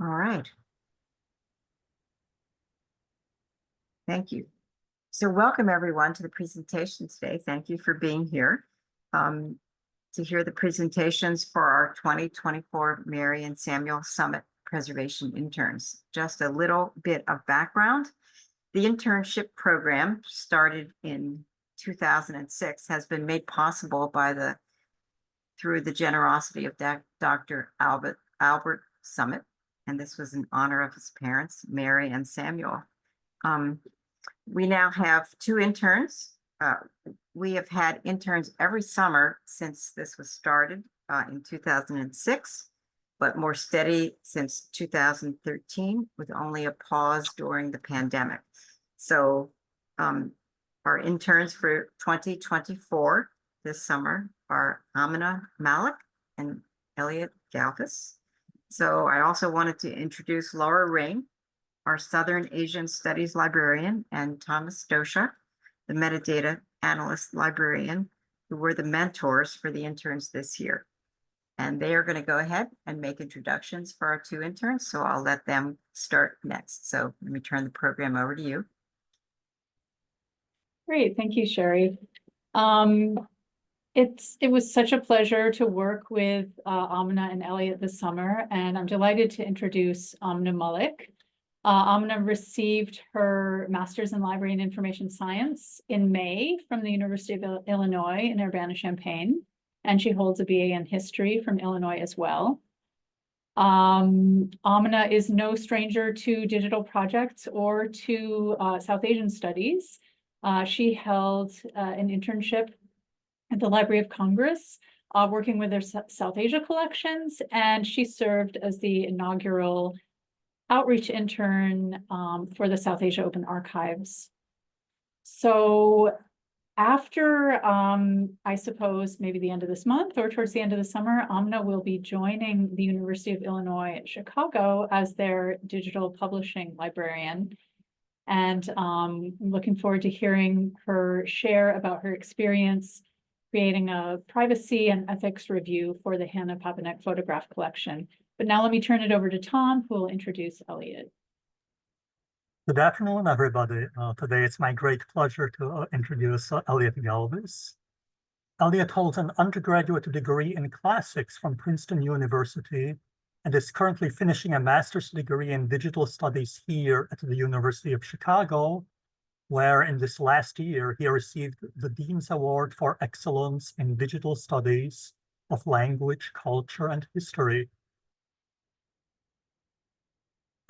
All right. Thank you. So welcome everyone to the presentation today. Thank you for being here to hear the presentations for our 2024 Mary and Samuel Summit Preservation Interns. Just a little bit of background. The internship program, started in 2006, has been made possible by through the generosity of Dr. Albert Somit, and this was in honor of his parents, Mary and Samuel. We now have 2 interns. We have had interns every summer since this was started in 2006, but more steady since 2013, with only a pause during the pandemic. So our interns for 2024 this summer are Amina, Malik, and Elliot, Galvis. So I also wanted to introduce Laura Ring, our Southern Asian Studies librarian, and Thomas Dosha, the metadata analyst librarian, who were the mentors for the interns this year. And they are going to go ahead and make introductions for our 2 interns, so I'll let them start next. So let me turn the program over to you. Great, thank you, Sherry. It was such a pleasure to work with Amina and Elliot this summer, and I'm delighted to introduce Amina Malik. Amina received her Master's in Library and Information Science in May from the University of Illinois in Urbana-Champaign, and she holds a BA in History from Illinois as well. Amina is no stranger to digital projects or to South Asian studies. She held an internship at the Library of Congress, working with their South Asia collections, and she served as the inaugural outreach intern for the South Asia Open Archives. So after, I suppose, maybe the end of this month or towards the end of the summer, Amina will be joining the University of Illinois at Chicago as their digital publishing librarian. And I'm looking forward to hearing her share about her experience creating a privacy and ethics review for the Hanna Papanek Photograph Collection. But now let me turn it over to Tom, who will introduce Elliot. Good afternoon, everybody. Today it's my great pleasure to introduce Elliot Galvis. Elliot holds an undergraduate degree in classics from Princeton University and is currently finishing a master's degree in digital studies here at the University of Chicago, where in this last year he received the Dean's Award for Excellence in Digital Studies of Language, Culture, and History.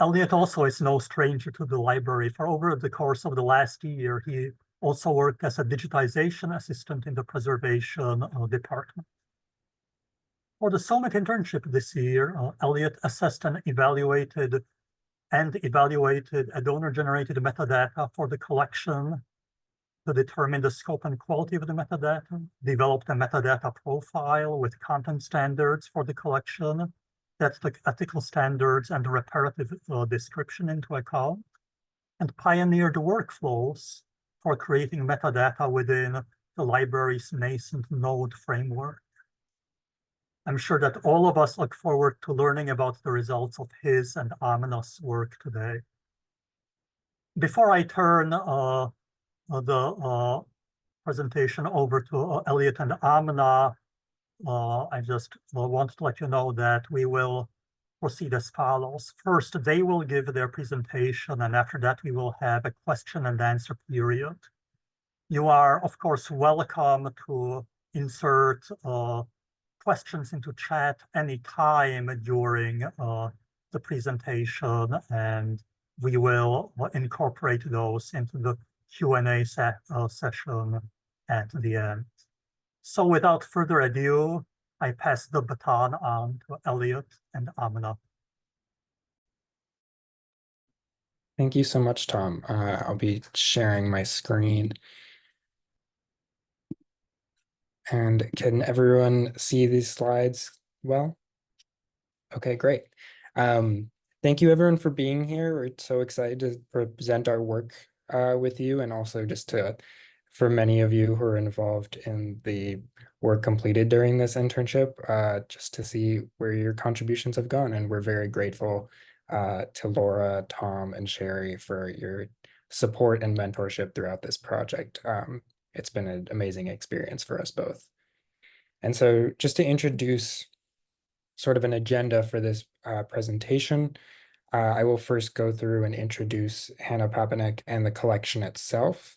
Elliot also is no stranger to the library. For over the course of the last year, he also worked as a digitization assistant in the preservation department. For the Somit internship this year, Elliot assessed and evaluated a donor-generated metadata for the collection to determine the scope and quality of the metadata, developed a metadata profile with content standards for the collection that took ethical standards and reparative description into account, and pioneered workflows for creating metadata within the library's nascent Node framework. I'm sure that all of us look forward to learning about the results of his and Amina's work today. Before I turn the presentation over to Elliot and Amina, I just want to let you know that we will proceed as follows. First, they will give their presentation, and after that, we will have a question and answer period. You are, of course, welcome to insert questions into chat anytime during the presentation, and we will incorporate those into the Q&A session at the end. So without further ado, I pass the baton on to Elliot and Amina. Thank you so much, Tom. I'll be sharing my screen. And can everyone see these slides well? Okay, great. Thank you everyone for being here. We're so excited to present our work with you, and also just for many of you who are involved in the work completed during this internship, just to see where your contributions have gone. And we're very grateful to Laura, Tom, and Sherry for your support and mentorship throughout this project. It's been an amazing experience for us both. And so just to introduce sort of an agenda for this presentation, I will first go through and introduce Hanna Papanek and the collection itself.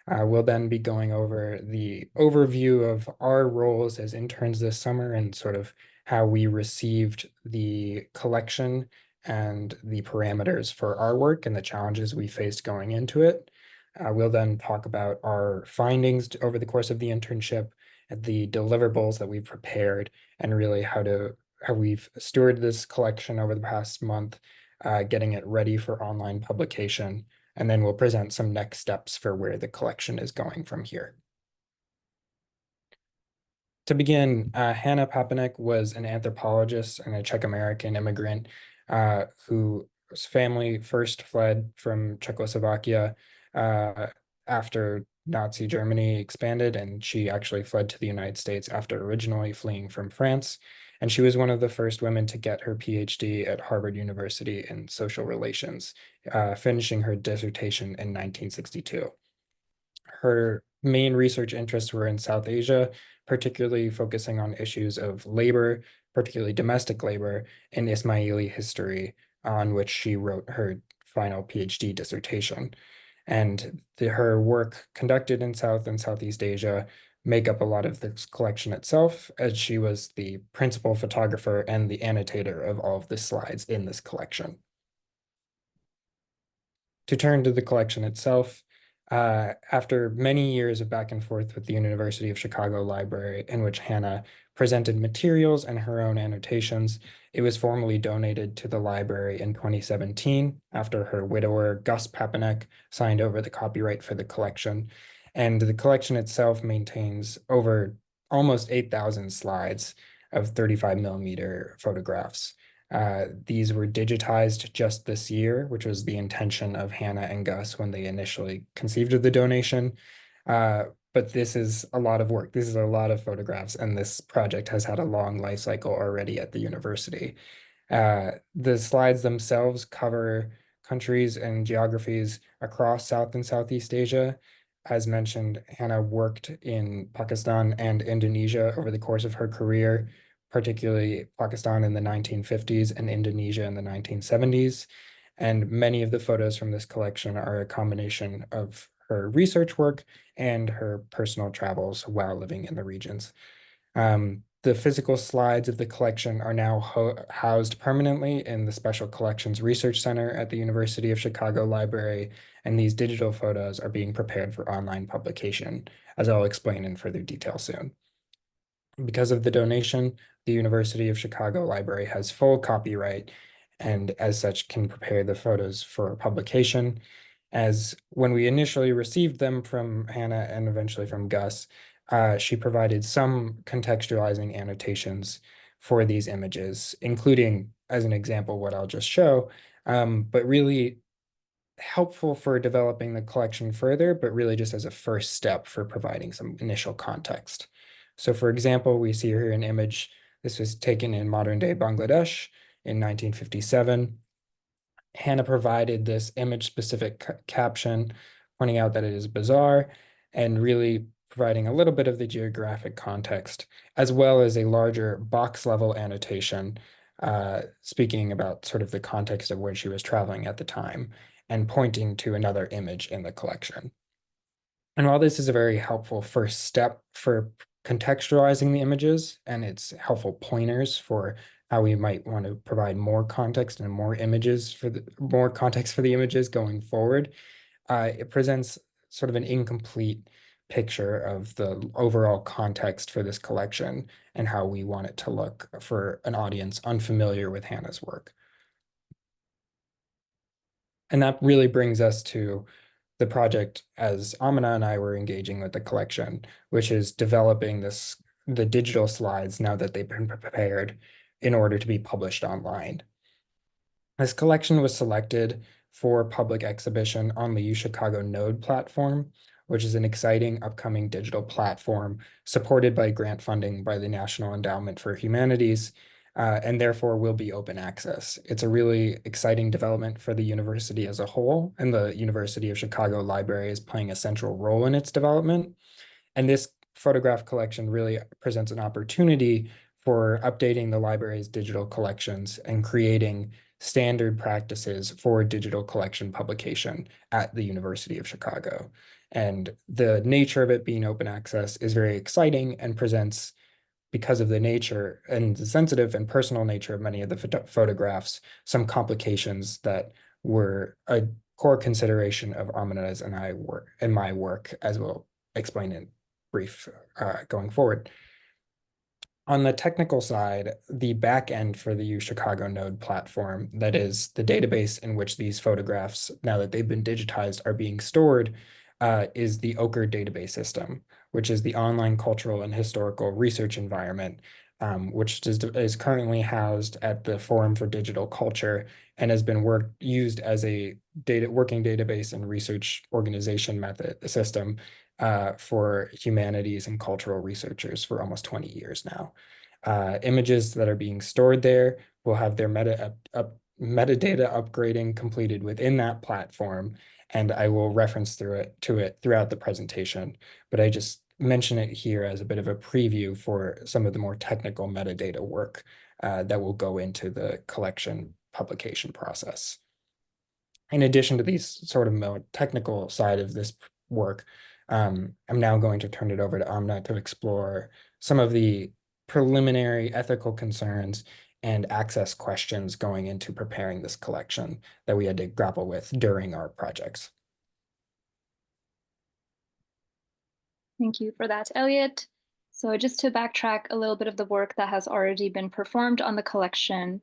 We'll then be going over the overview of our roles as interns this summer and sort of how we received the collection and the parameters for our work and the challenges we faced going into it. We'll then talk about our findings over the course of the internship and the deliverables that we've prepared and really how we've stewarded this collection over the past month, getting it ready for online publication, and then we'll present some next steps for where the collection is going from here. To begin, Hanna Papanek was an anthropologist and a Czech-American immigrant whose family first fled from Czechoslovakia after Nazi Germany expanded, and she actually fled to the United States after originally fleeing from France. And she was one of the first women to get her PhD at Harvard University in social relations, finishing her dissertation in 1962. Her main research interests were in South Asia, particularly focusing on issues of labor, particularly domestic labor, and Ismaili history, on which she wrote her final PhD dissertation. And her work conducted in South and Southeast Asia make up a lot of this collection itself, as she was the principal photographer and the annotator of all of the slides in this collection. To turn to the collection itself, after many years of back and forth with the University of Chicago Library, in which Hanna presented materials and her own annotations, it was formally donated to the library in 2017 after her widower, Gus Papanek, signed over the copyright for the collection. And the collection itself maintains over almost 8,000 slides of 35mm photographs. These were digitized just this year, which was the intention of Hanna and Gus when they initially conceived of the donation. But this is a lot of work. This is a lot of photographs, and this project has had a long life cycle already at the university. The slides themselves cover countries and geographies across South and Southeast Asia. As mentioned, Hanna worked in Pakistan and Indonesia over the course of her career, particularly Pakistan in the 1950s and Indonesia in the 1970s. And many of the photos from this collection are a combination of her research work and her personal travels while living in the regions. The physical slides of the collection are now housed permanently in the Special Collections Research Center at the University of Chicago Library, and these digital photos are being prepared for online publication, as I'll explain in further detail soon. Because of the donation, the University of Chicago Library has full copyright and as such can prepare the photos for publication. As when we initially received them from Hanna and eventually from Gus, she provided some contextualizing annotations for these images, including, as an example, what I'll just show, but really helpful for developing the collection further, but really just as a first step for providing some initial context. So for example, we see here an image. This was taken in modern-day Bangladesh in 1957. Hanna provided this image-specific caption, pointing out that it is bizarre and really providing a little bit of the geographic context, as well as a larger box-level annotation, speaking about sort of the context of where she was traveling at the time and pointing to another image in the collection. And while this is a very helpful first step for contextualizing the images, and it's helpful pointers for how we might want to provide more context and more context for the images going forward, it presents sort of an incomplete picture of the overall context for this collection and how we want it to look for an audience unfamiliar with Hanna's work. And that really brings us to the project as Amina and I were engaging with the collection, which is developing the digital slides now that they've been prepared in order to be published online. This collection was selected for public exhibition on the UChicago Node platform, which is an exciting upcoming digital platform supported by grant funding by the National Endowment for Humanities, and therefore will be open access. It's a really exciting development for the university as a whole, and the University of Chicago Library is playing a central role in its development. And this photograph collection really presents an opportunity for updating the library's digital collections and creating standard practices for digital collection publication at the University of Chicago. And the nature of it being open access is very exciting and presents, because of the nature and the sensitive and personal nature of many of the photographs, some complications that were a core consideration of Amina's and my work, as we'll explain in brief going forward. On the technical side, the back end for the UChicago Node platform, that is the database in which these photographs, now that they've been digitized, are being stored, is the Ochre database system, which is the online cultural and historical research environment, which is currently housed at the Forum for Digital Culture and has been used as a working database and research organization system for humanities and cultural researchers for almost 20 years now. Images that are being stored there will have their metadata upgrading completed within that platform, and I will reference to it throughout the presentation, but I just mention it here as a bit of a preview for some of the more technical metadata work that will go into the collection publication process. In addition to these sort of more technical side of this work, I'm now going to turn it over to Amina to explore some of the preliminary ethical concerns and access questions going into preparing this collection that we had to grapple with during our projects. Thank you for that, Elliot. So just to backtrack a little bit of the work that has already been performed on the collection,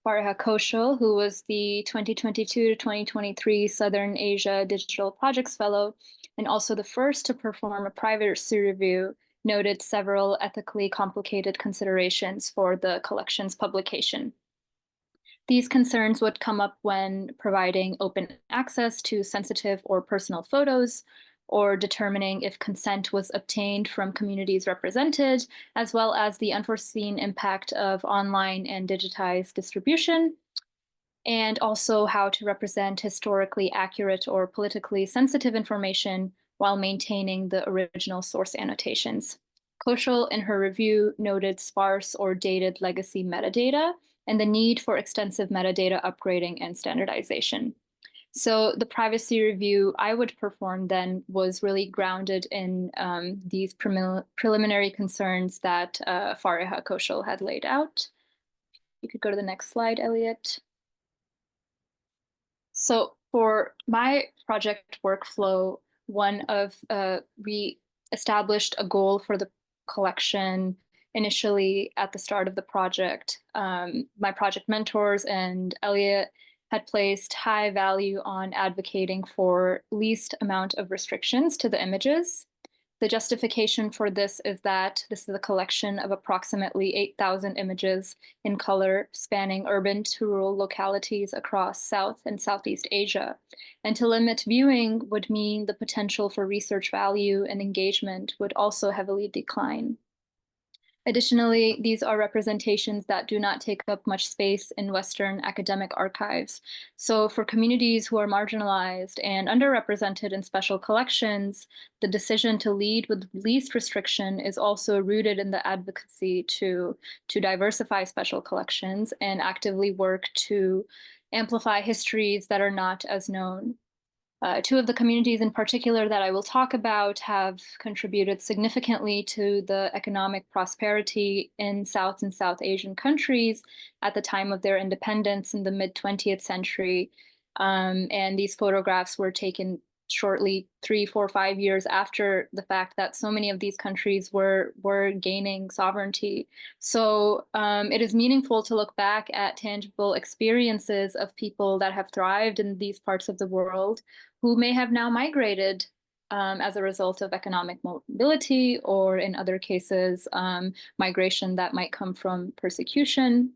Fariha Koshal, who was the 2022 to 2023 Southern Asia Digital Projects Fellow, and also the first to perform a privacy review, noted several ethically complicated considerations for the collection's publication. These concerns would come up when providing open access to sensitive or personal photos, or determining if consent was obtained from communities represented, as well as the unforeseen impact of online and digitized distribution, and also how to represent historically accurate or politically sensitive information while maintaining the original source annotations. Koshal, in her review, noted sparse or dated legacy metadata and the need for extensive metadata upgrading and standardization. So the privacy review I would perform then was really grounded in these preliminary concerns that Fariha Koshal had laid out. You could go to the next slide, Elliot. So for my project workflow, we established a goal for the collection initially at the start of the project. My project mentors and Elliot had placed high value on advocating for least amount of restrictions to the images. The justification for this is that this is a collection of approximately 8,000 images in color spanning urban to rural localities across South and Southeast Asia. And to limit viewing would mean the potential for research value and engagement would also heavily decline. Additionally, these are representations that do not take up much space in Western academic archives. So for communities who are marginalized and underrepresented in special collections, the decision to lead with least restriction is also rooted in the advocacy to diversify special collections and actively work to amplify histories that are not as known. Two of the communities in particular that I will talk about have contributed significantly to the economic prosperity in South and South Asian countries at the time of their independence in the mid-20th century. And these photographs were taken shortly 3, 4, 5 years after the fact that so many of these countries were gaining sovereignty. So it is meaningful to look back at tangible experiences of people that have thrived in these parts of the world who may have now migrated as a result of economic mobility, or in other cases, migration that might come from persecution.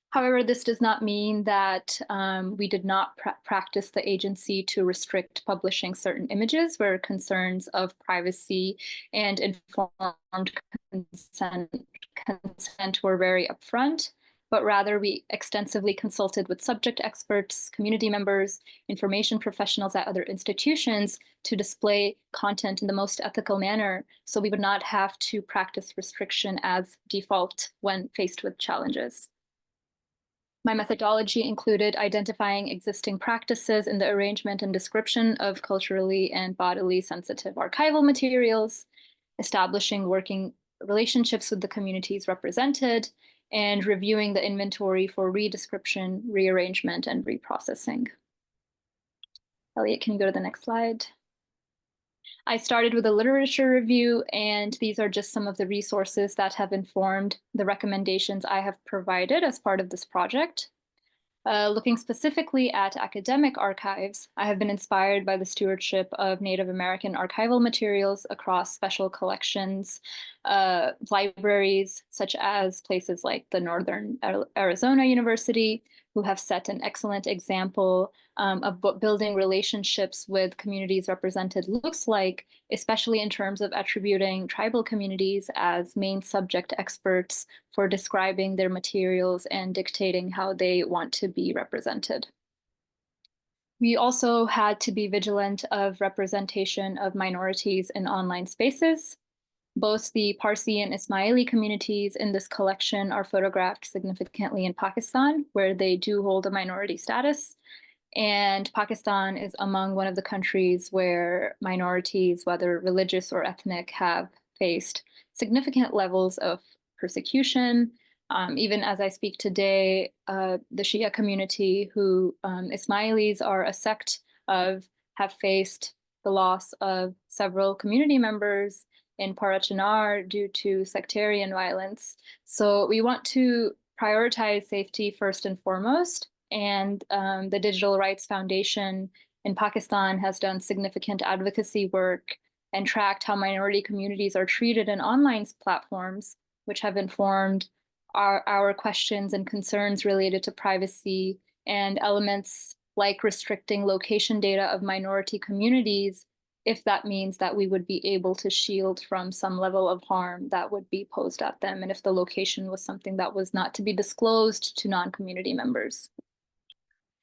However, this does not mean that we did not practice the agency to restrict publishing certain images where concerns of privacy and informed consent consent were very upfront, but rather we extensively consulted with subject experts, community members, information professionals at other institutions to display content in the most ethical manner, so we would not have to practice restriction as default when faced with challenges. My methodology included identifying existing practices in the arrangement and description of culturally and bodily sensitive archival materials, establishing working relationships with the communities represented, and reviewing the inventory for redescription, rearrangement, and reprocessing. Elliot, can you go to the next slide? I started with a literature review, and these are just some of the resources that have informed the recommendations I have provided as part of this project. Looking specifically at academic archives, I have been inspired by the stewardship of Native American archival materials across special collections, libraries, such as places like the Northern Arizona University, who have set an excellent example of what building relationships with communities represented looks like, especially in terms of attributing tribal communities as main subject experts for describing their materials and dictating how they want to be represented. We also had to be vigilant of representation of minorities in online spaces. Both the Parsi and Ismaili communities in this collection are photographed significantly in Pakistan, where they do hold a minority status. And Pakistan is among one of the countries where minorities, whether religious or ethnic, have faced significant levels of persecution. Even as I speak today, the Shia community, who Ismailis are a sect of, have faced the loss of several community members in Parachinar due to sectarian violence. So we want to prioritize safety first and foremost. And the Digital Rights Foundation in Pakistan has done significant advocacy work and tracked how minority communities are treated in online platforms, which have informed our questions and concerns related to privacy and elements like restricting location data of minority communities, if that means that we would be able to shield from some level of harm that would be posed at them, and if the location was something that was not to be disclosed to non-community members.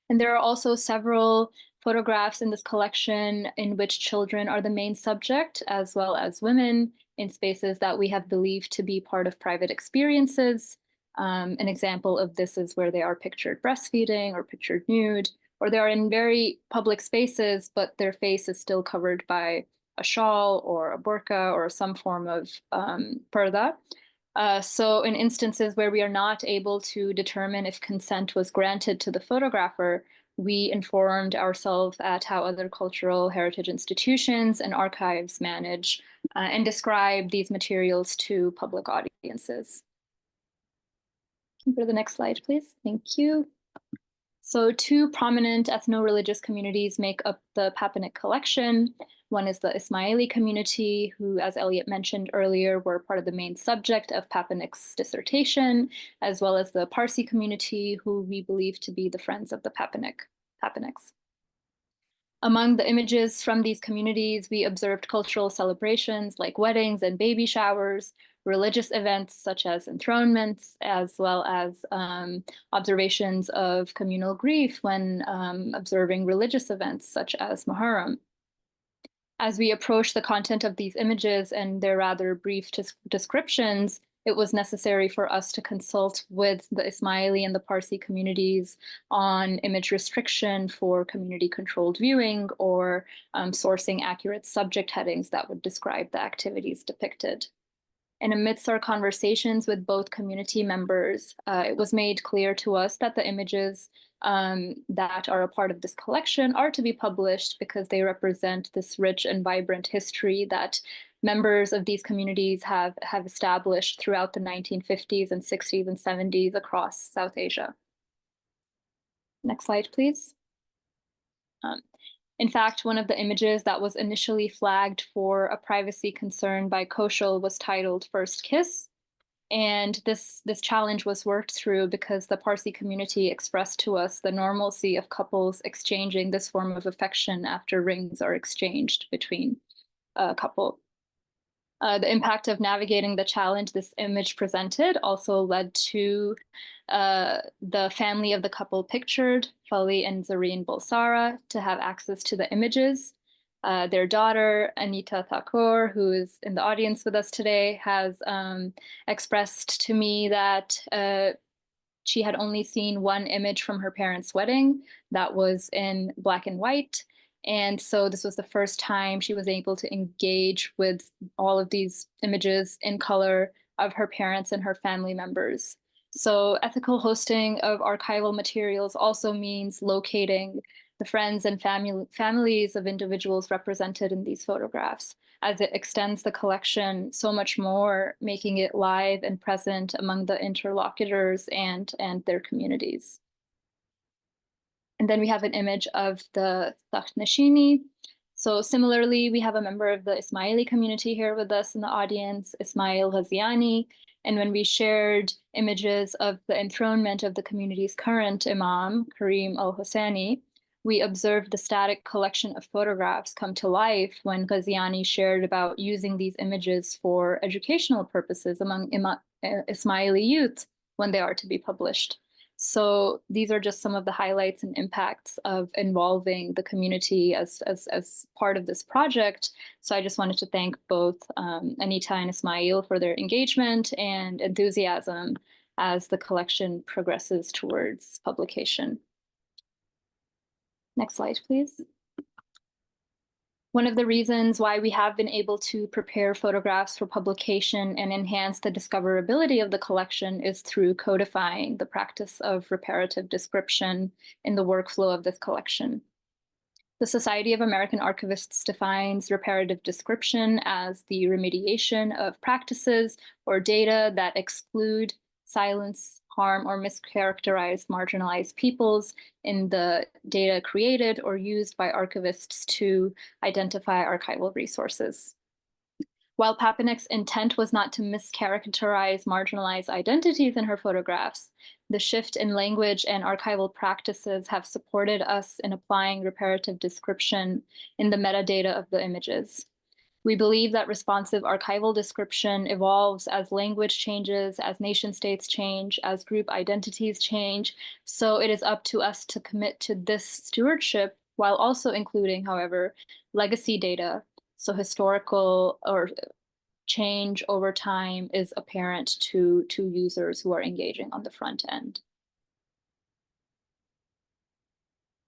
And there are also several photographs in this collection in which children are the main subject, as well as women, in spaces that we have believed to be part of private experiences. An example of this is where they are pictured breastfeeding or pictured nude, or they are in very public spaces, but their face is still covered by a shawl or a burqa or some form of parda. So in instances where we are not able to determine if consent was granted to the photographer, we informed ourselves at how other cultural heritage institutions and archives manage and describe these materials to public audiences. Can you go to the next slide, please? Thank you. So two prominent ethno-religious communities make up the Papanek collection. One is the Ismaili community, who, as Elliot mentioned earlier, were part of the main subject of Papanek's dissertation, as well as the Parsi community, who we believe to be the friends of the Papaneks. Among the images from these communities, we observed cultural celebrations like weddings and baby showers, religious events such as enthronements, as well as observations of communal grief when observing religious events such as Muharram. As we approach the content of these images and their rather brief descriptions, it was necessary for us to consult with the Ismaili and the Parsi communities on image restriction for community-controlled viewing or sourcing accurate subject headings that would describe the activities depicted. And amidst our conversations with both community members, it was made clear to us that the images that are a part of this collection are to be published because they represent this rich and vibrant history that members of these communities have established throughout the 1950s and 60s and 70s across South Asia. Next slide, please. In fact, one of the images that was initially flagged for a privacy concern by Koshal was titled First Kiss. And this challenge was worked through because the Parsi community expressed to us the normalcy of couples exchanging this form of affection after rings are exchanged between a couple. The impact of navigating the challenge this image presented also led to the family of the couple pictured, Fali and Zareen Bulsara, to have access to the images. Their daughter, Anita Thakur, who is in the audience with us today, has expressed to me that she had only seen one image from her parents' wedding that was in black and white. And so this was the first time she was able to engage with all of these images in color of her parents and her family members. So ethical hosting of archival materials also means locating the friends and families of individuals represented in these photographs, as it extends the collection so much more, making it live and present among the interlocutors and their communities. And then we have an image of the Takhnashini. So similarly, we have a member of the Ismaili community here with us in the audience, Ismail Ghaziani. And when we shared images of the enthronement of the community's current imam, Karim al-Hosseini, we observed the static collection of photographs come to life when Ghaziani shared about using these images for educational purposes among Ismaili youth when they are to be published. So these are just some of the highlights and impacts of involving the community as part of this project. So I just wanted to thank both Anita and Ismail for their engagement and enthusiasm as the collection progresses towards publication. Next slide, please. One of the reasons why we have been able to prepare photographs for publication and enhance the discoverability of the collection is through codifying the practice of reparative description in the workflow of this collection. The Society of American Archivists defines reparative description as the remediation of practices or data that exclude, silence, harm, or mischaracterize marginalized peoples in the data created or used by archivists to identify archival resources. While Papanek's intent was not to mischaracterize marginalized identities in her photographs, the shift in language and archival practices have supported us in applying reparative description in the metadata of the images. We believe that responsive archival description evolves as language changes, as nation states change, as group identities change. So it is up to us to commit to this stewardship while also including, however, legacy data. So historical or change over time is apparent to users who are engaging on the front end.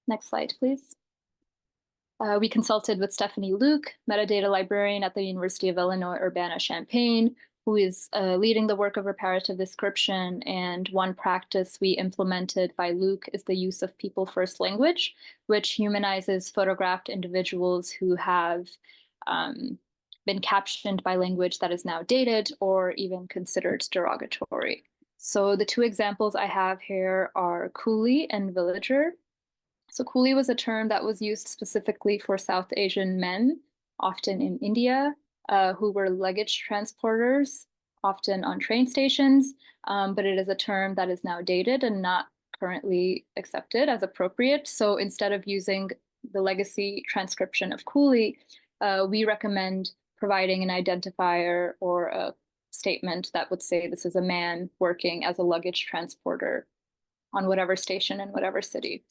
Next slide, please. We consulted with Stephanie Luke, metadata librarian at the University of Illinois Urbana-Champaign, who is leading the work of reparative description. And one practice we implemented by Luke is the use of people first language, which humanizes photographed individuals who have been captioned by language that is now dated or even considered derogatory. So the two examples I have here are coolie and villager. So coolie was a term that was used specifically for South Asian men, often in India, who were luggage transporters, often on train stations, but it is a term that is now dated and not currently accepted as appropriate. So instead of using the legacy transcription of coolie, we recommend providing an identifier or a statement that would say this is a man working as a luggage transporter on whatever station in whatever city.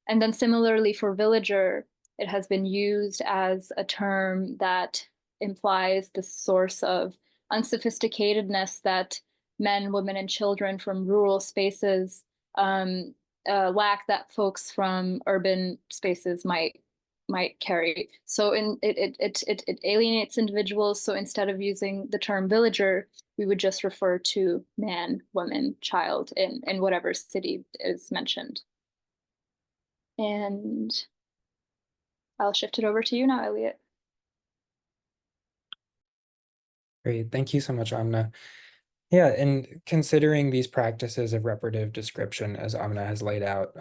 And then similarly for villager, it has been used as a term that implies the source of unsophisticatedness that men, women, and children from rural spaces lack that folks from urban spaces might carry. So it alienates individuals. So instead of using the term villager, we would just refer to man, woman, child in whatever city is mentioned. And I'll shift it over to you now, Elliot. Great, thank you so much, Amina. Yeah, and considering these practices of reparative description, as Amina has laid out,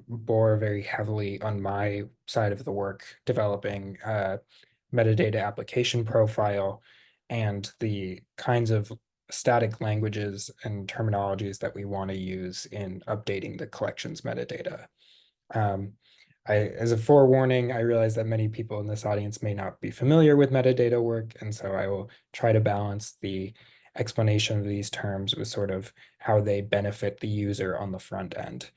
bore very heavily on my side of the work, developing a metadata application profile and the kinds of static languages and terminologies that we want to use in updating the collection's metadata. As a forewarning, I realize that many people in this audience may not be familiar with metadata work, and so I will try to balance the explanation of these terms with sort of how they benefit the user on the front end.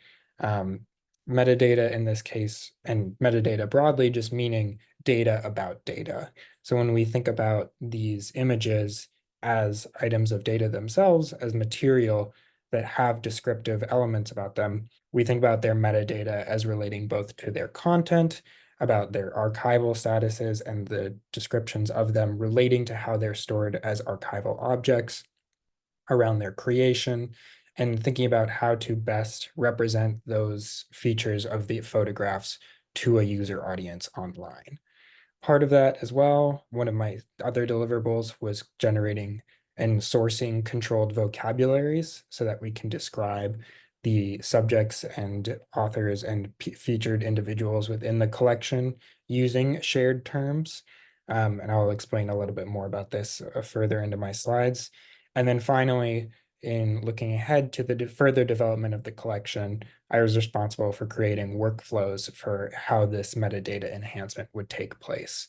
Metadata in this case, and metadata broadly, just meaning data about data. So when we think about these images as items of data themselves, as material that have descriptive elements about them, we think about their metadata as relating both to their content, about their archival statuses and the descriptions of them relating to how they're stored as archival objects, around their creation, and thinking about how to best represent those features of the photographs to a user audience online. Part of that as well, one of my other deliverables was generating and sourcing controlled vocabularies so that we can describe the subjects and authors and featured individuals within the collection using shared terms. And I'll explain a little bit more about this further into my slides. And then finally, in looking ahead to the further development of the collection, I was responsible for creating workflows for how this metadata enhancement would take place.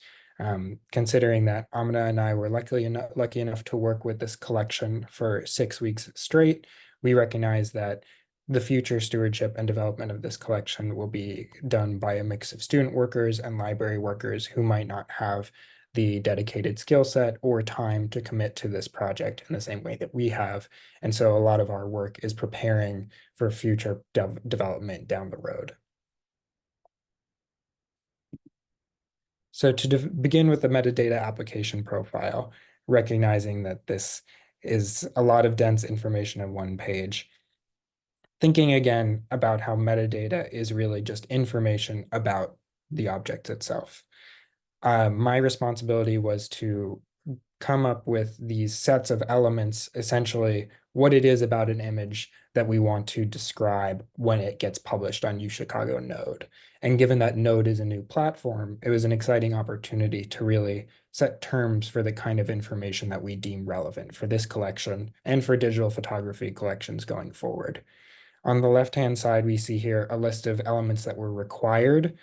Considering that Amina and I were lucky enough to work with this collection for 6 weeks straight, we recognize that the future stewardship and development of this collection will be done by a mix of student workers and library workers who might not have the dedicated skill set or time to commit to this project in the same way that we have. And so a lot of our work is preparing for future development down the road. So to begin with the metadata application profile, recognizing that this is a lot of dense information on one page, thinking again about how metadata is really just information about the object itself. My responsibility was to come up with these sets of elements, essentially what it is about an image that we want to describe when it gets published on UChicago Node. And given that Node is a new platform, it was an exciting opportunity to really set terms for the kind of information that we deem relevant for this collection and for digital photography collections going forward. On the left-hand side, we see here a list of elements that were required,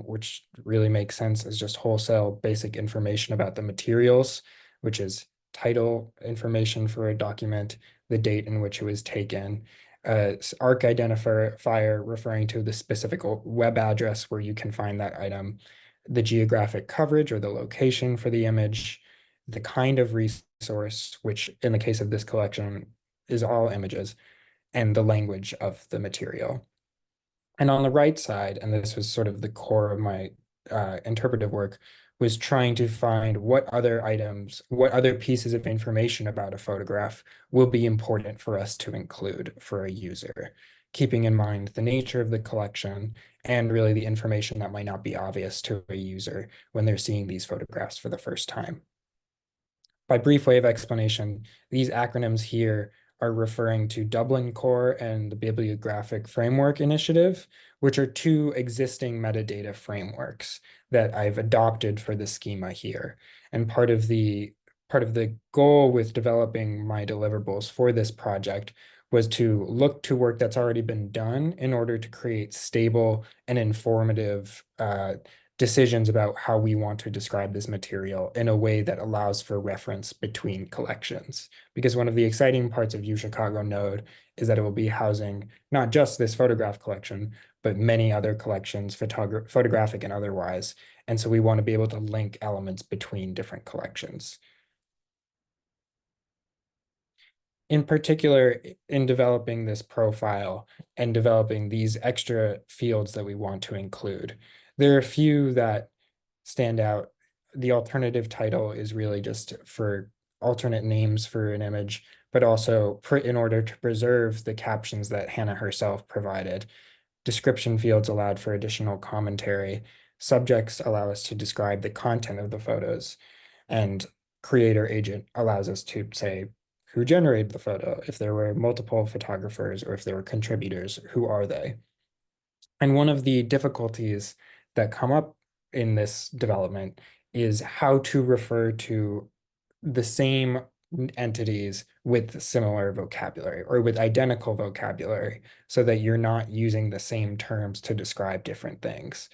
which really makes sense as just wholesale basic information about the materials, which is title information for a document, the date in which it was taken, ARC identifier referring to the specific web address where you can find that item, the geographic coverage or the location for the image, the kind of resource, which in the case of this collection is all images, and the language of the material. And on the right side, and this was sort of the core of my interpretive work, was trying to find what other items, what other pieces of information about a photograph will be important for us to include for a user, keeping in mind the nature of the collection and really the information that might not be obvious to a user when they're seeing these photographs for the first time. By brief way of explanation, these acronyms here are referring to Dublin Core and the Bibliographic Framework Initiative, which are two existing metadata frameworks that I've adopted for the schema here. And part of the goal with developing my deliverables for this project was to look to work that's already been done in order to create stable and informative decisions about how we want to describe this material in a way that allows for reference between collections. Because one of the exciting parts of UChicago Node is that it will be housing not just this photograph collection, but many other collections, photographic and otherwise. And so we want to be able to link elements between different collections. In particular, in developing this profile and developing these extra fields that we want to include, there are a few that stand out. The alternative title is really just for alternate names for an image, but also in order to preserve the captions that Hanna herself provided. Description fields allowed for additional commentary. Subjects allow us to describe the content of the photos, and creator agent allows us to say who generated the photo, if there were multiple photographers or if there were contributors, who are they? And one of the difficulties that come up in this development is how to refer to the same entities with similar vocabulary or with identical vocabulary so that you're not using the same terms to describe different things.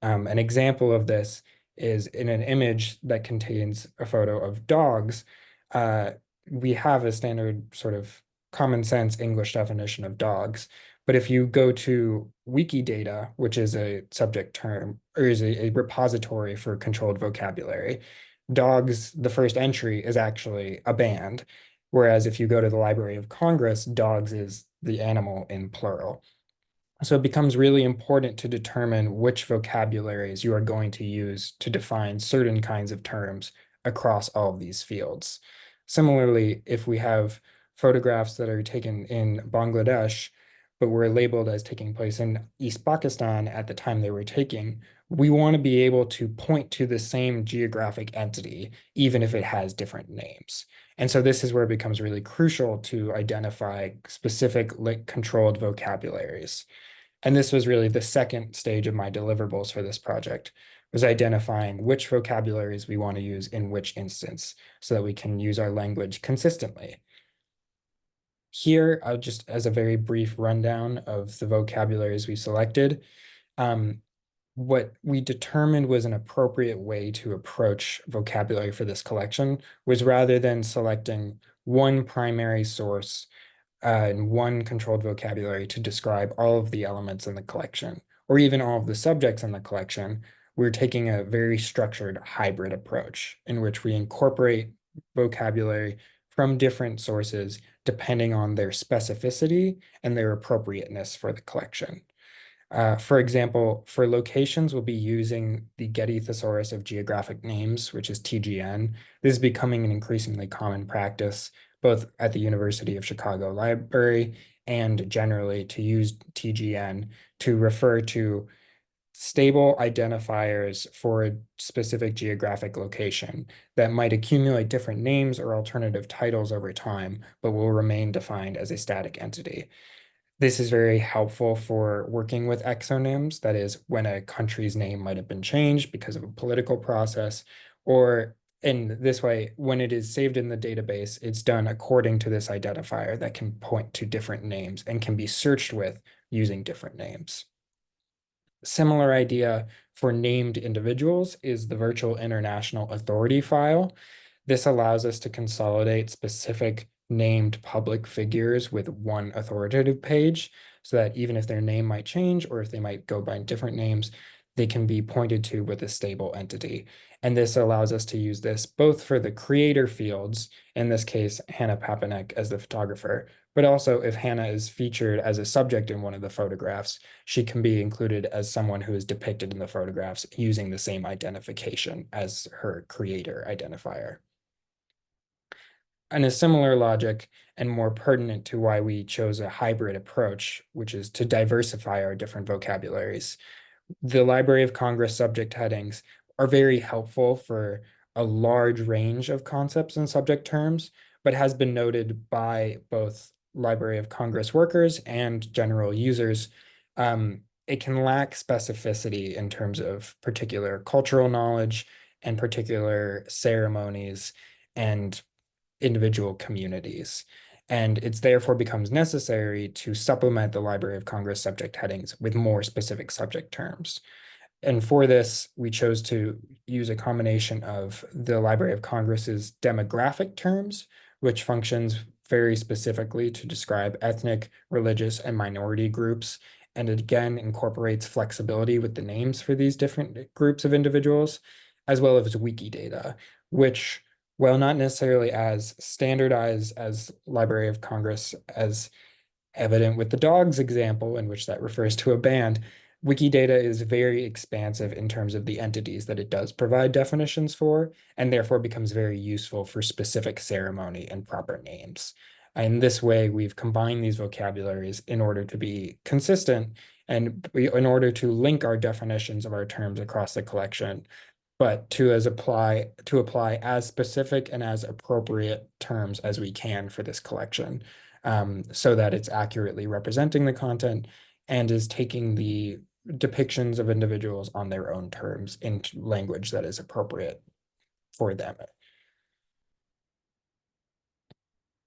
An example of this is in an image that contains a photo of dogs. We have a standard sort of common sense English definition of dogs. But if you go to Wikidata, which is a subject term or is a repository for controlled vocabulary, dogs, the first entry is actually a band. Whereas if you go to the Library of Congress, dogs is the animal in plural. So it becomes really important to determine which vocabularies you are going to use to define certain kinds of terms across all of these fields. Similarly, if we have photographs that are taken in Bangladesh, but were labeled as taking place in East Pakistan at the time they were taking, we want to be able to point to the same geographic entity, even if it has different names. And so this is where it becomes really crucial to identify specific controlled vocabularies. And this was really the second stage of my deliverables for this project, was identifying which vocabularies we want to use in which instance so that we can use our language consistently. Here, I'll just, as a very brief rundown of the vocabularies we selected, what we determined was an appropriate way to approach vocabulary for this collection was rather than selecting one primary source and one controlled vocabulary to describe all of the elements in the collection, or even all of the subjects in the collection, we're taking a very structured hybrid approach in which we incorporate vocabulary from different sources depending on their specificity and their appropriateness for the collection. For example, for locations, we'll be using the Getty Thesaurus of Geographic Names, which is TGN. This is becoming an increasingly common practice, both at the University of Chicago Library and generally to use TGN to refer to stable identifiers for a specific geographic location that might accumulate different names or alternative titles over time, but will remain defined as a static entity. This is very helpful for working with exonyms, that is, when a country's name might have been changed because of a political process, or in this way, when it is saved in the database, it's done according to this identifier that can point to different names and can be searched with using different names. Similar idea for named individuals is the Virtual International Authority file. This allows us to consolidate specific named public figures with one authoritative page so that even if their name might change or if they might go by different names, they can be pointed to with a stable entity. And this allows us to use this both for the creator fields, in this case, Hanna Papanek as the photographer, but also if Hanna is featured as a subject in one of the photographs, she can be included as someone who is depicted in the photographs using the same identification as her creator identifier. And a similar logic and more pertinent to why we chose a hybrid approach, which is to diversify our different vocabularies. The Library of Congress subject headings are very helpful for a large range of concepts and subject terms, but has been noted by both Library of Congress workers and general users. It can lack specificity in terms of particular cultural knowledge and particular ceremonies and individual communities. And it's therefore becomes necessary to supplement the Library of Congress subject headings with more specific subject terms. And for this, we chose to use a combination of the Library of Congress's demographic terms, which functions very specifically to describe ethnic, religious, and minority groups, and it again incorporates flexibility with the names for these different groups of individuals, as well as Wikidata, which, while not necessarily as standardized as Library of Congress, as evident with the dogs example, in which that refers to a band, Wikidata is very expansive in terms of the entities that it does provide definitions for, and therefore becomes very useful for specific ceremony and proper names. In this way, we've combined these vocabularies in order to be consistent and in order to link our definitions of our terms across the collection, but to apply as specific and as appropriate terms as we can for this collection, so that it's accurately representing the content and is taking the depictions of individuals on their own terms in language that is appropriate for them.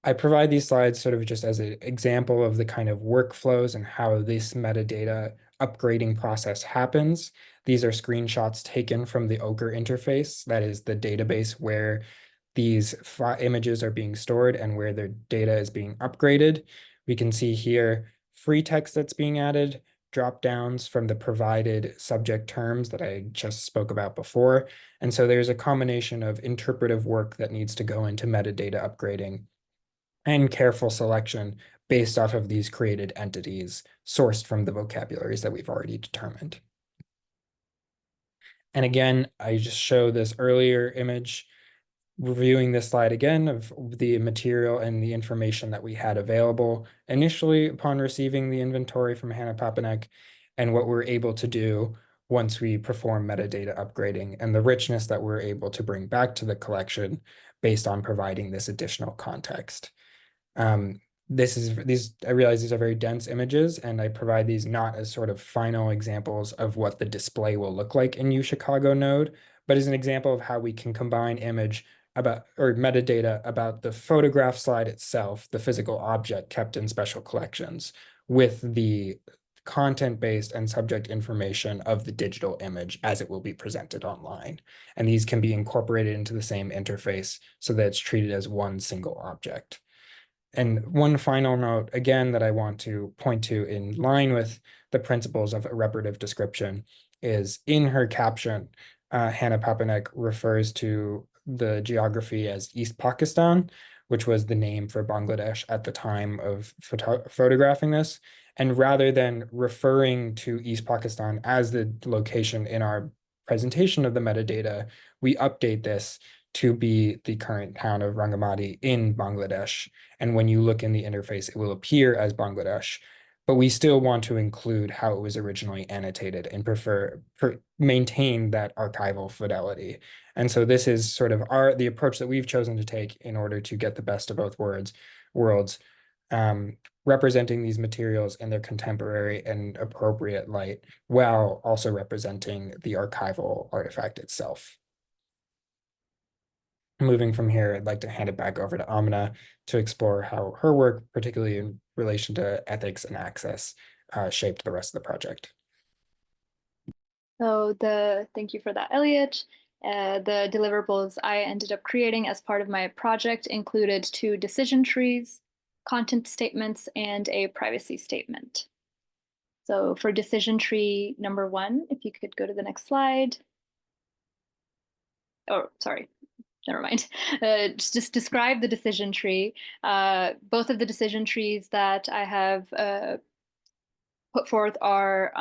I provide these slides sort of just as an example of the kind of workflows and how this metadata upgrading process happens. These are screenshots taken from the Ochre interface, that is the database where these images are being stored and where their data is being upgraded. We can see here free text that's being added, drop downs from the provided subject terms that I just spoke about before. And so there's a combination of interpretive work that needs to go into metadata upgrading and careful selection based off of these created entities sourced from the vocabularies that we've already determined. And again, I just showed this earlier image, reviewing this slide again of the material and the information that we had available initially upon receiving the inventory from Hanna Papanek, and what we're able to do once we perform metadata upgrading, and the richness that we're able to bring back to the collection based on providing this additional context. I realize these are very dense images, and I provide these not as sort of final examples of what the display will look like in UChicago Node, but as an example of how we can combine image about or metadata about the photograph slide itself, the physical object kept in special collections, with the content-based and subject information of the digital image as it will be presented online. And these can be incorporated into the same interface so that it's treated as one single object. And one final note, again, that I want to point to in line with the principles of reparative description is in her caption, Hanna Papanek refers to the geography as East Pakistan, which was the name for Bangladesh at the time of photographing this. And rather than referring to East Pakistan as the location in our presentation of the metadata, we update this to be the current town of Rangamati in Bangladesh. And when you look in the interface, it will appear as Bangladesh, but we still want to include how it was originally annotated and maintain that archival fidelity. And so this is sort of the approach that we've chosen to take in order to get the best of both worlds, representing these materials in their contemporary and appropriate light, while also representing the archival artifact itself. Moving from here, I'd like to hand it back over to Amina to explore how her work, particularly in relation to ethics and access, shaped the rest of the project. So thank you for that, Elliot. The deliverables I ended up creating as part of my project included 2 decision trees, content statements, and a privacy statement. So for decision tree number 1, if you could go to the next slide. Oh, sorry. Never mind. Just describe the decision tree. Both of the decision trees that I have put forth are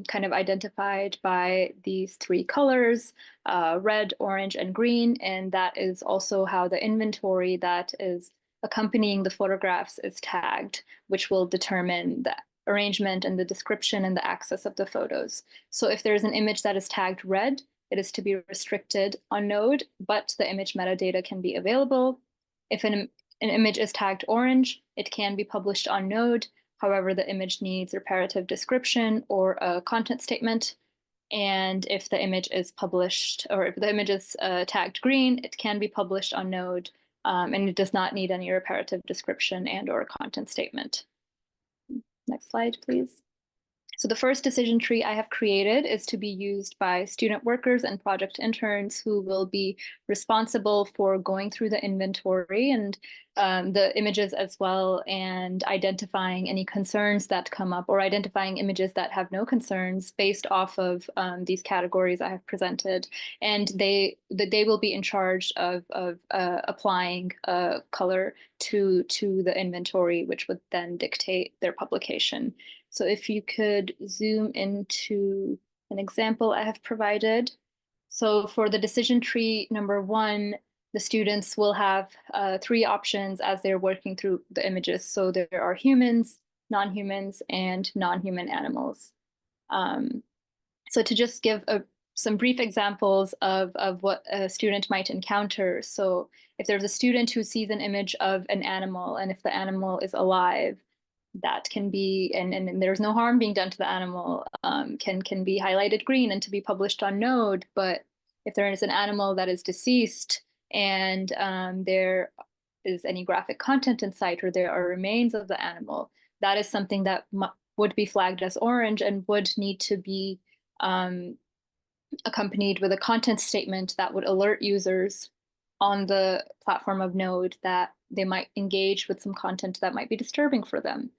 kind of identified by these 3 colors, red, orange, and green. And that is also how the inventory that is accompanying the photographs is tagged, which will determine the arrangement and the description and the access of the photos. So if there's an image that is tagged red, it is to be restricted on Node, but the image metadata can be available. If an image is tagged orange, it can be published on Node. However, the image needs reparative description or a content statement. And if the image is published, or if the image is tagged green, it can be published on Node, and it does not need any reparative description and or content statement. Next slide, please. So the first decision tree I have created is to be used by student workers and project interns who will be responsible for going through the inventory and the images as well, and identifying any concerns that come up, or identifying images that have no concerns based off of these categories I have presented. And they will be in charge of applying a color to the inventory, which would then dictate their publication. So if you could zoom into an example I have provided. So for the decision tree number 1, the students will have 3 options as they're working through the images. So there are humans, non-humans, and non-human animals. So to just give some brief examples of what a student might encounter. So if there's a student who sees an image of an animal, and if the animal is alive, that can be, and there's no harm being done to the animal, can be highlighted green and to be published on Node. But if there is an animal that is deceased and there is any graphic content in sight or there are remains of the animal, that is something that would be flagged as orange and would need to be accompanied with a content statement that would alert users on the platform of Node that they might engage with some content that might be disturbing for them.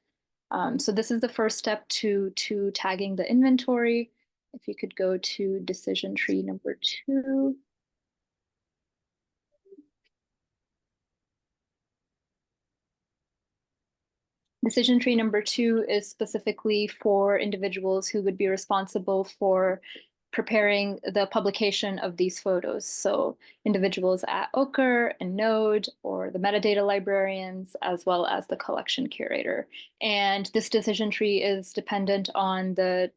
So this is the first step to tagging the inventory. If you could go to decision tree number 2. Decision tree number 2 is specifically for individuals who would be responsible for preparing the publication of these photos. So individuals at Ochre and Node, or the metadata librarians, as well as the collection curator. And this decision tree is dependent on the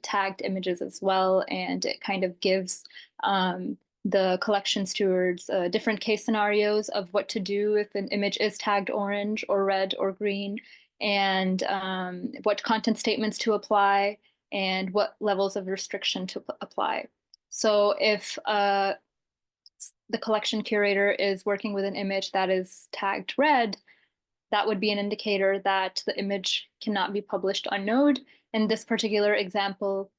tagged images as well, and it kind of gives the collection stewards different case scenarios of what to do if an image is tagged orange or red or green, and what content statements to apply, and what levels of restriction to apply. So if the collection curator is working with an image that is tagged red, that would be an indicator that the image cannot be published on Node. And this particular example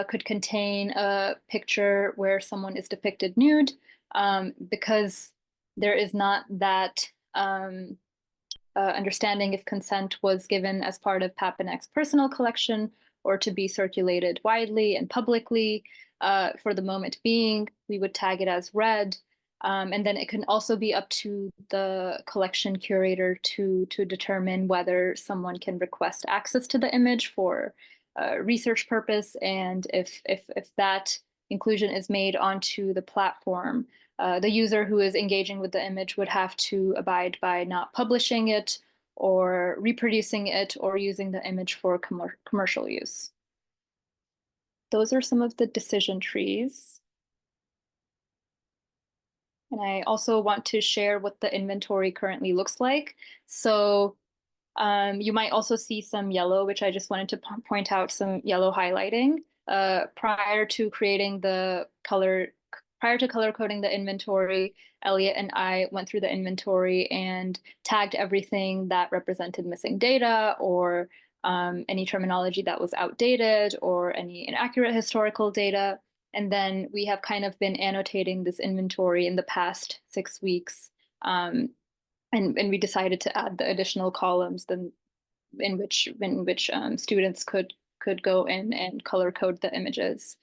could contain a picture where someone is depicted nude, because there is not that understanding if consent was given as part of Papanek's personal collection or to be circulated widely and publicly. For the moment being, we would tag it as red. And then it can also be up to the collection curator to determine whether someone can request access to the image for research purpose. And if that inclusion is made onto the platform, the user who is engaging with the image would have to abide by not publishing it or reproducing it or using the image for commercial use. Those are some of the decision trees. And I also want to share what the inventory currently looks like. So you might also see some yellow, which I just wanted to point out some yellow highlighting. Prior to color coding the inventory, Elliot and I went through the inventory and tagged everything that represented missing data or any terminology that was outdated or any inaccurate historical data. And then we have kind of been annotating this inventory in the past 6 weeks. And we decided to add the additional columns in which students could go in and color code the images.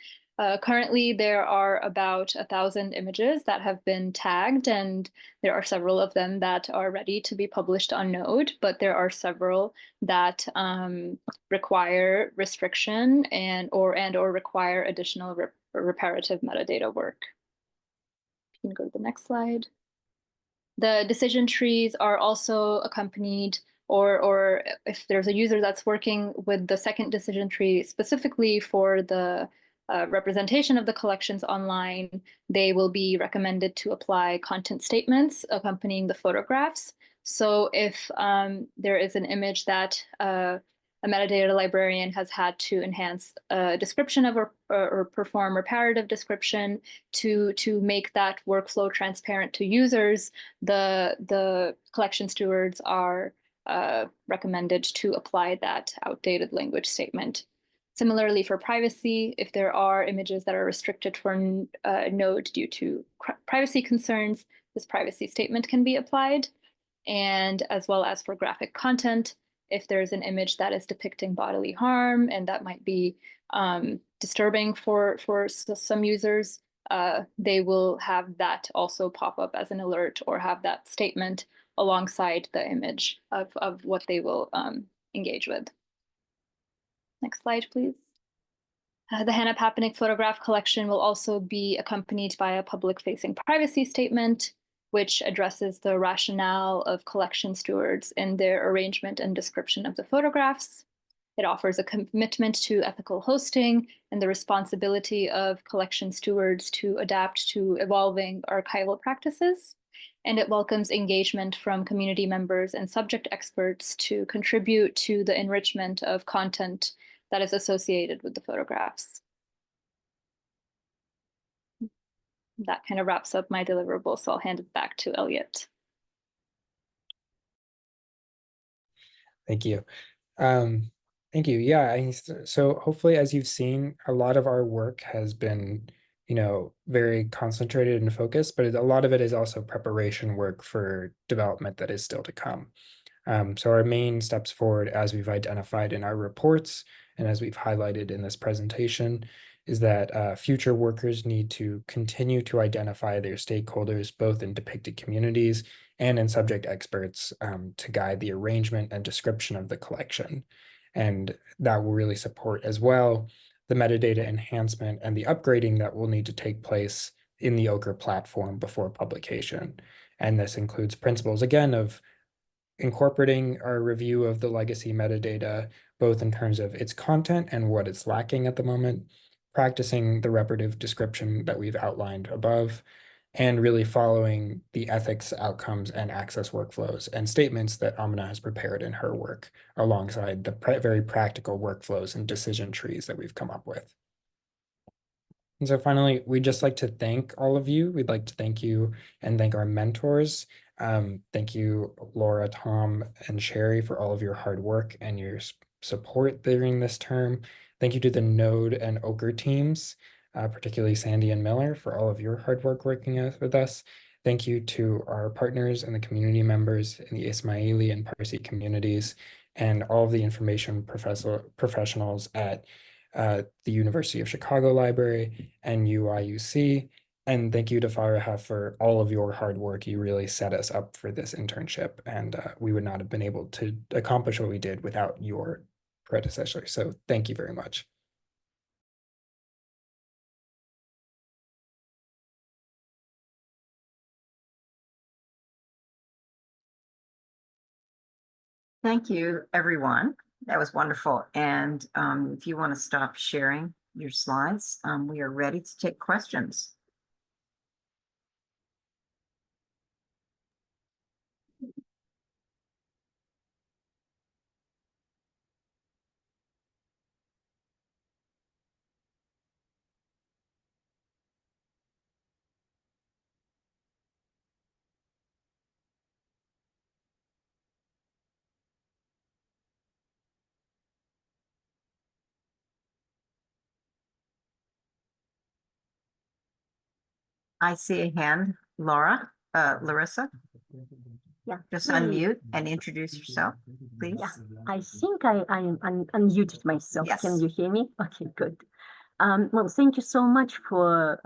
Currently, there are about 1,000 images that have been tagged, and there are several of them that are ready to be published on Node, but there are several that require restriction and or require additional reparative metadata work. You can go to the next slide. The decision trees are also accompanied, or if there's a user that's working with the second decision tree specifically for the representation of the collections online, they will be recommended to apply content statements accompanying the photographs. So if there is an image that a metadata librarian has had to enhance a description of or perform reparative description to make that workflow transparent to users, the collection stewards are recommended to apply that outdated language statement. Similarly, for privacy, if there are images that are restricted for Node due to privacy concerns, this privacy statement can be applied. And as well as for graphic content, if there's an image that is depicting bodily harm and that might be disturbing for some users, they will have that also pop up as an alert or have that statement alongside the image of what they will engage with. Next slide, please. The Hanna Papanek Photograph Collection will also be accompanied by a public-facing privacy statement, which addresses the rationale of collection stewards in their arrangement and description of the photographs. It offers a commitment to ethical hosting and the responsibility of collection stewards to adapt to evolving archival practices. And it welcomes engagement from community members and subject experts to contribute to the enrichment of content that is associated with the photographs. That kind of wraps up my deliverable, so I'll hand it back to Elliot. Thank you. Thank you. Yeah, so hopefully, as you've seen, a lot of our work has been, very concentrated and focused, but a lot of it is also preparation work for development that is still to come. So our main steps forward, as we've identified in our reports and as we've highlighted in this presentation, is that future workers need to continue to identify their stakeholders, both in depicted communities and in subject experts, to guide the arrangement and description of the collection. And that will really support as well the metadata enhancement and the upgrading that will need to take place in the Ochre platform before publication. And this includes principles, again, of incorporating our review of the legacy metadata, both in terms of its content and what it's lacking at the moment, practicing the reparative description that we've outlined above, and really following the ethics, outcomes, and access workflows and statements that Amina has prepared in her work, alongside the very practical workflows and decision trees that we've come up with. And so finally, we'd just like to thank all of you. We'd like to thank you and thank our mentors. Thank you, Laura, Tom, and Sherry, for all of your hard work and your support during this term. Thank you to the Node and Ochre teams, particularly Sandy and Miller, for all of your hard work working with us. Thank you to our partners and the community members in the Ismaili and Parsi communities, and all of the information professionals at the University of Chicago Library and UIUC. And thank you to Faraha for all of your hard work. You really set us up for this internship, and we would not have been able to accomplish what we did without your predecessor. So thank you very much. Thank you, everyone. That was wonderful. And if you want to stop sharing your slides, we are ready to take questions. I see a hand, Larissa. Yeah. Just unmute and introduce yourself, please. Yeah, I think I unmuted myself. Yes. Can you hear me? Okay, good. Well, thank you so much for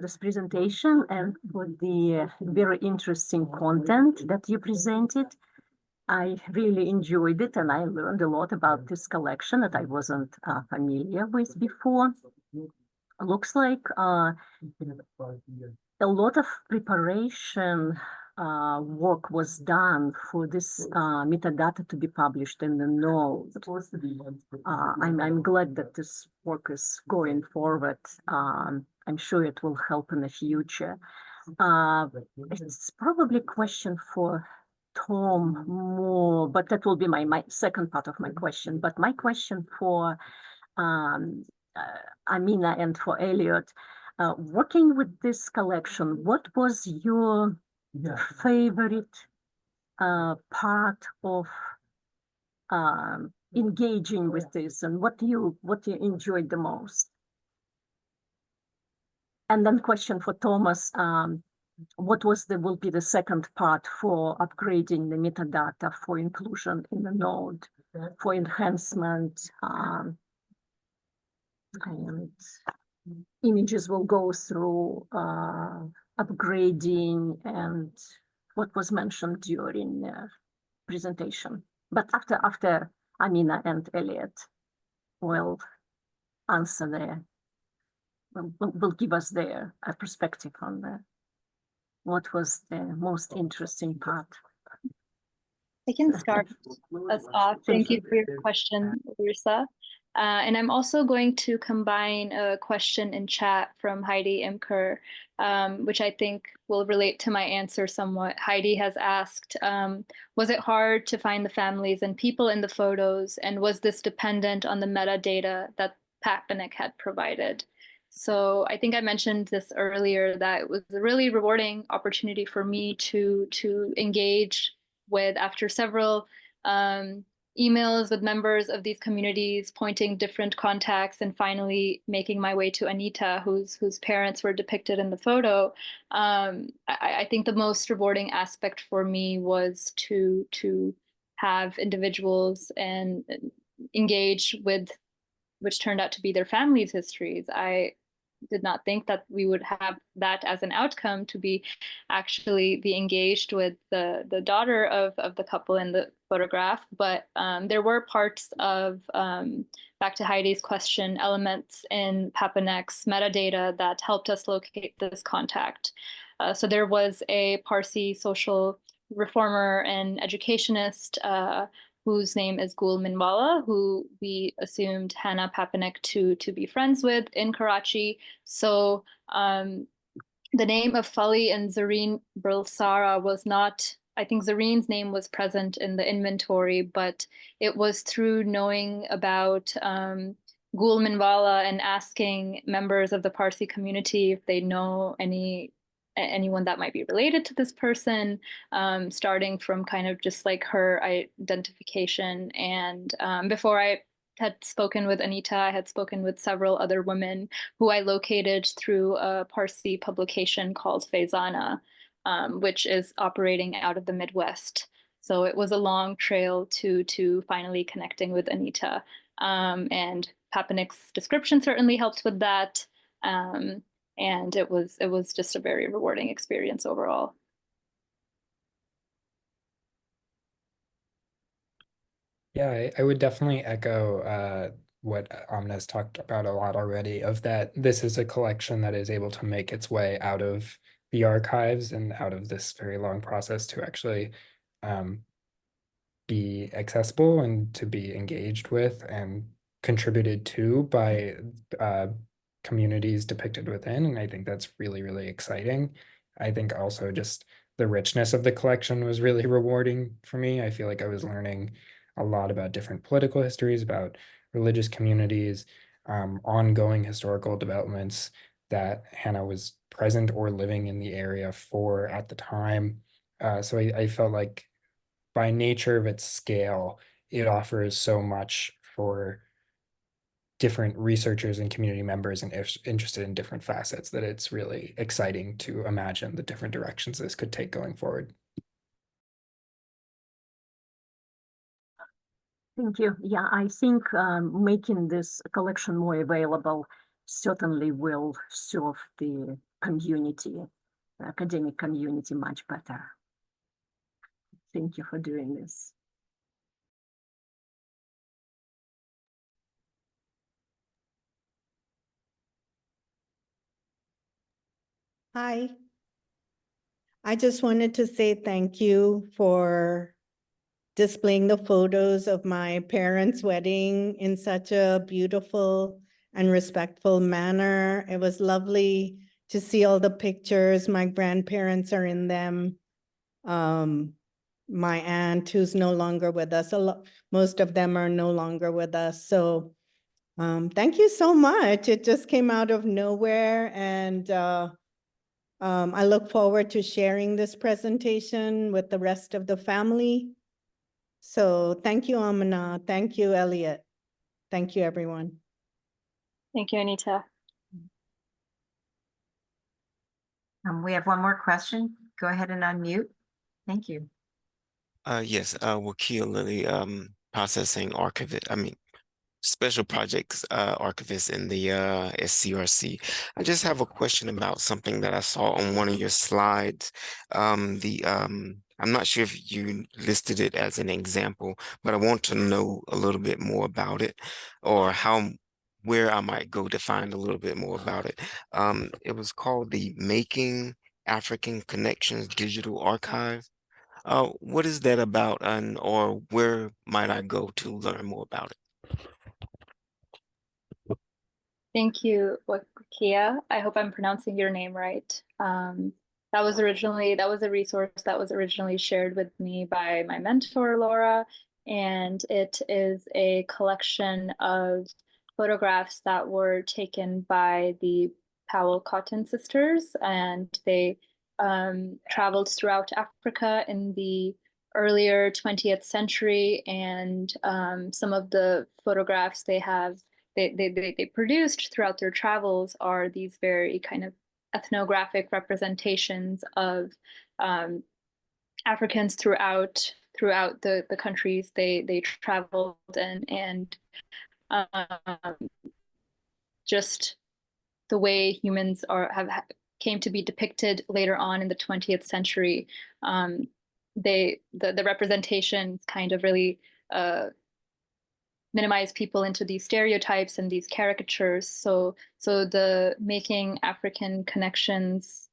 this presentation and for the very interesting content that you presented. I really enjoyed it, and I learned a lot about this collection that I wasn't familiar with before. Looks like a lot of preparation work was done for this metadata to be published in the Node. I'm glad that this work is going forward. I'm sure it will help in the future. It's probably a question for Tom more, but that will be my second part of my question. But my question for Amina and for Elliot, working with this collection, what was your favorite part of engaging with this, and what you enjoyed the most? And then question for Thomas, what will be the second part for upgrading the metadata for inclusion in the node, for enhancement, and images will go through upgrading and what was mentioned during the presentation. But after Amina and Elliot will answer will give us their perspective on what was the most interesting part. I can start us off. Thank you for your question, Larissa. And I'm also going to combine a question in chat from Heidi Imker, which I think will relate to my answer somewhat. Heidi has asked, was it hard to find the families and people in the photos? And was this dependent on the metadata that Papanek had provided? So I think I mentioned this earlier, that it was a really rewarding opportunity for me to engage with, after several emails with members of these communities, pointing different contacts, and finally making my way to Anita, whose parents were depicted in the photo. I think the most rewarding aspect for me was to have individuals and engage with, which turned out to be their families' histories. I did not think that we would have that as an outcome, to be engaged with the daughter of the couple in the photograph. But there were parts of, back to Heidi's question, elements in Papanek's metadata that helped us locate this contact. So there was a Parsi social reformer and educationist whose name is Gul Minwala, who we assumed Hanna Papanek to be friends with in Karachi. So the name of Fali and Zareen Brilsara was not, I think Zareen's name was present in the inventory, but it was through knowing about Gul Minwala and asking members of the Parsi community if they know anyone that might be related to this person, starting from kind of just like her identification. And before I had spoken with Anita, I had spoken with several other women who I located through a Parsi publication called Faizana, which is operating out of the Midwest. So it was a long trail to finally connecting with Anita. And Papanek's description certainly helped with that. And it was just a very rewarding experience overall. Yeah, I would definitely echo what Amina's talked about a lot already, of that this is a collection that is able to make its way out of the archives and out of this very long process to actually be accessible and to be engaged with and contributed to by communities depicted within. And I think that's really, really exciting. I think also just the richness of the collection was really rewarding for me. I feel like I was learning a lot about different political histories, about religious communities, ongoing historical developments that Hanna was present or living in the area for at the time. So I felt like by nature of its scale, it offers so much for different researchers and community members and if interested in different facets, that it's really exciting to imagine the different directions this could take going forward. Thank you. Yeah, I think making this collection more available certainly will serve the community, the academic community, much better. Thank you for doing this. Hi. I just wanted to say thank you for displaying the photos of my parents' wedding in such a beautiful and respectful manner. It was lovely to see all the pictures. My grandparents are in them. My aunt, who's no longer with us, most of them are no longer with us. So thank you so much. It just came out of nowhere, and I look forward to sharing this presentation with the rest of the family. So thank you, Amina. Thank you, Elliot. Thank you, everyone. Thank you, Anita. We have one more question. Go ahead and unmute. Thank you. Yes, Wakil Lily, processing archivist, special projects archivist in the SCRC. I just have a question about something that I saw on one of your slides. I'm not sure if you listed it as an example, but I want to know a little bit more about it, or where I might go to find a little bit more about it. It was called the Making African Connections Digital Archive. What is that about, or where might I go to learn more about it? Thank you, Wakia. I hope I'm pronouncing your name right. That was a resource that was originally shared with me by my mentor, Laura, and it is a collection of photographs that were taken by the Powell Cotton sisters, and they traveled throughout Africa in the earlier 20th century, and some of the photographs they produced throughout their travels are these very kind of ethnographic representations of Africans throughout the countries they traveled, and just the way humans came to be depicted later on in the 20th century. The representations kind of really minimize people into these stereotypes and these caricatures. So the Making African Connections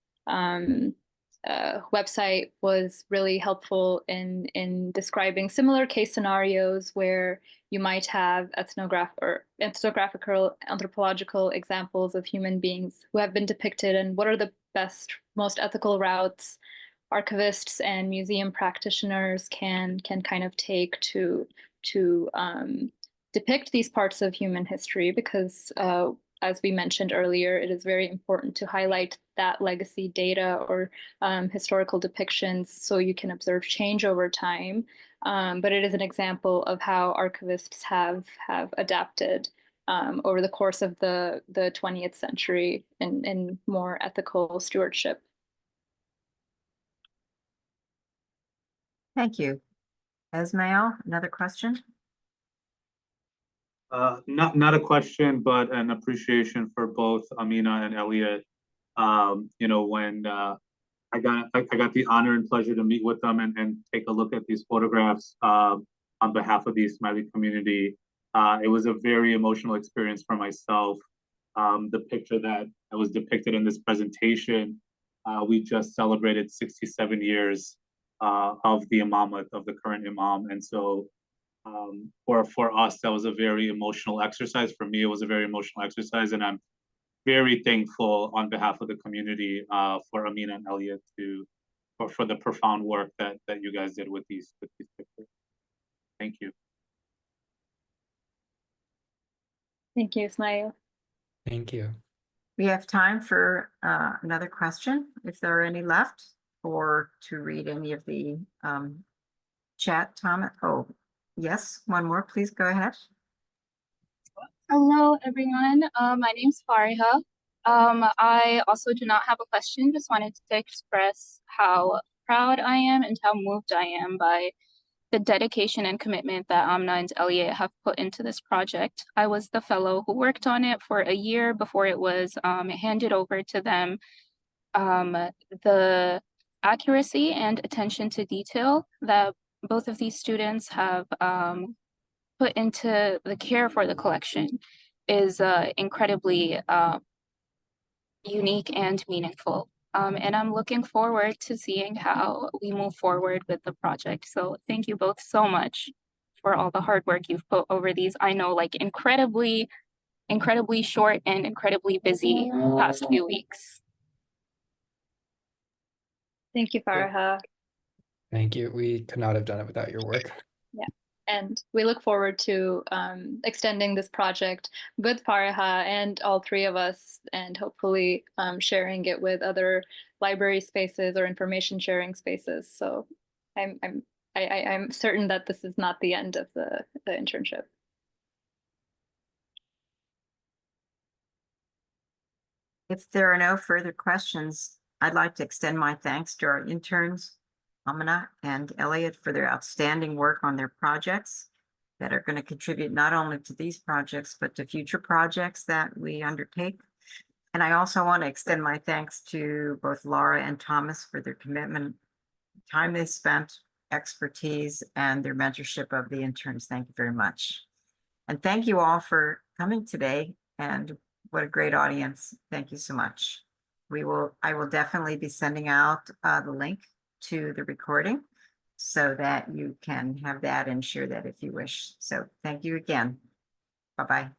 website was really helpful in describing similar case scenarios where you might have ethnographical, anthropological examples of human beings who have been depicted, and what are the best, most ethical routes archivists and museum practitioners can kind of take to depict these parts of human history, because as we mentioned earlier, it is very important to highlight that legacy data or historical depictions so you can observe change over time. But it is an example of how archivists have adapted over the course of the 20th century in more ethical stewardship. Thank you. Esmail, another question? Not a question, but an appreciation for both Amina and Elliot. You know, when I got the honor and pleasure to meet with them and take a look at these photographs on behalf of the Ismaili community, it was a very emotional experience for myself. The picture that was depicted in this presentation, we just celebrated 67 years of the imamate of the current imam, and so for us, that was a very emotional exercise. For me, it was a very emotional exercise, and I'm very thankful on behalf of the community for Amina and Elliot for the profound work that you guys did with these pictures. Thank you. Thank you, Ismail. Thank you. We have time for another question, if there are any left, or to read any of the chat, Tom. Oh, yes, one more, please go ahead. Hello, everyone. My name's Fariha. I also do not have a question, just wanted to express how proud I am and how moved I am by the dedication and commitment that Amina and Elliot have put into this project. I was the fellow who worked on it for a year before it was handed over to them. The accuracy and attention to detail that both of these students have put into the care for the collection is incredibly unique and meaningful. And I'm looking forward to seeing how we move forward with the project. So thank you both so much for all the hard work you've put over these, I know, like incredibly short and incredibly busy past few weeks. Thank you, Fariha. Thank you. We could not have done it without your work. Yeah, and we look forward to extending this project with Fariha and all three of us, and hopefully sharing it with other library spaces or information sharing spaces. So I'm certain that this is not the end of the internship. If there are no further questions, I'd like to extend my thanks to our interns, Amina and Elliot, for their outstanding work on their projects that are going to contribute not only to these projects, but to future projects that we undertake. And I also want to extend my thanks to both Laura and Thomas for their commitment, time they spent, expertise, and their mentorship of the interns. Thank you very much. And thank you all for coming today, and what a great audience. Thank you so much. I will definitely be sending out the link to the recording so that you can have that and share that if you wish. So thank you again. Bye-bye.